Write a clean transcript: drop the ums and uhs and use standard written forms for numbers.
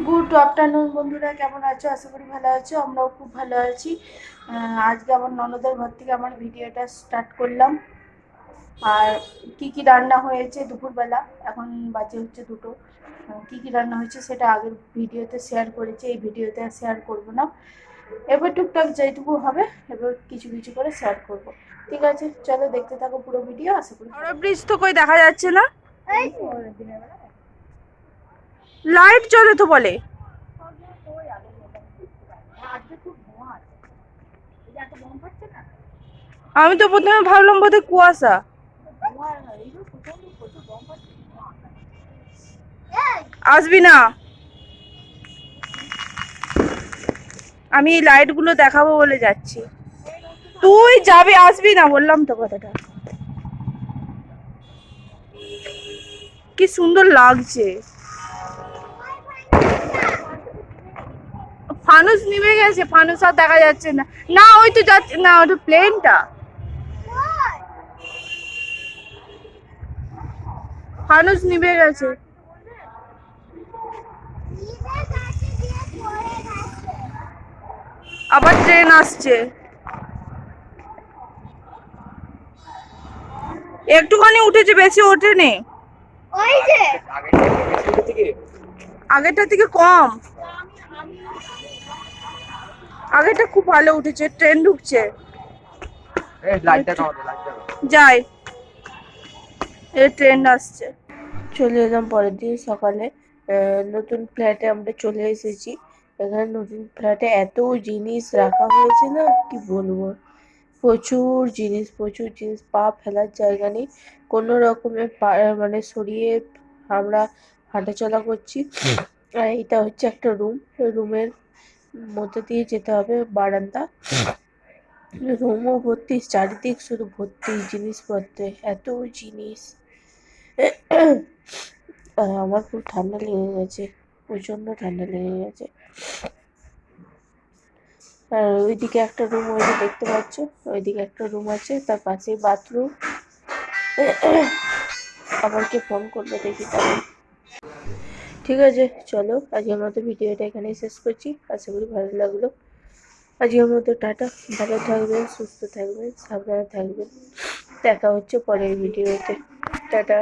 Good afternoon বন্ধুরা, কেমন আছো? আশা করি ভালো আছো। আমরাও খুব ভালো আছি। আজকে আমার ননদের ঘর থেকে আমার ভিডিওটা স্টার্ট করলাম। আর কি কি রান্না হয়েছে দুপুরবেলা, এখন বাজে হচ্ছে 2টো। কি কি রান্না হয়েছে সেটা আগের ভিডিওতে শেয়ার করেছি, এই ভিডিওতে আর শেয়ার করবো না। এবার টুকটাক যেটুকু হবে এবার কিছু কিছু করে শেয়ার করব। ঠিক আছে, চলো দেখতে থাকো পুরো ভিডিও। আশা করি হাওড়া ব্রিজ তো কই দেখা যাচ্ছে না, লাইট জ্বলে তো বলে। আমি তো প্রথমে ভাবলাম বোধহয় কুয়াশা। আসবি না, আমি এই লাইট গুলো দেখাবো বলে যাচ্ছি। তুই যাবি, আসবি না বললাম তো কথাটা। কি সুন্দর লাগছে। ফানুস নিভে গেছে, ফানুস আর দেখা যাচ্ছে না। না ওই তো যাচ্ছে না, ওটা প্লেনটা। ফানুস নিভে গেছে। আবার ট্রেন আসছে। একটুখানি উঠেছে, বেশি ওঠেনি। ওই যে আগেরটা থেকে কম। আগেরটা খুব ভালো উঠেছে। ট্রেন ঢুকছে, যাই। এই ট্রেন আসছে। চলে এলাম পরের দিন সকালে। নতুন ফ্ল্যাটে আমরা চলে এসেছি। এখানে নতুন ফ্ল্যাটে এত জিনিস রাখা হয়েছে না, কি বলবো। প্রচুর জিনিস, প্রচুর জিনিস, পা ফেলার জায়গা নেই। কোনো রকমের মানে সরিয়ে আমরা হাঁটাচলা করছি। আর এটা হচ্ছে একটা রুম। রুমের মধ্যে দিয়ে যেতে হবে বারান্দা। রুমও ভর্তি, চারিদিক শুধু ভর্তি জিনিসপত্রে, এত জিনিস। আমার খুব ঠান্ডা লেগে গেছে, প্রচন্ড ঠান্ডা লেগে গেছে। আর ওইদিকে একটা রুম, ওইদিকে দেখতে পাচ্ছ, ওইদিকে একটা রুম আছে, তার পাশেই বাথরুম। আবার কে ফোন করলো দেখি তাহলে। ঠিক আছে, চলো আজকের মতো ভিডিওটা এখানেই শেষ করছি। আশা করি ভালো লাগলো। আজকের মতো টাটা। ভালো থাকবেন, সুস্থ থাকবেন, সাবধানে থাকবেন। দেখা হচ্ছে পরের ভিডিওতে। টাটা।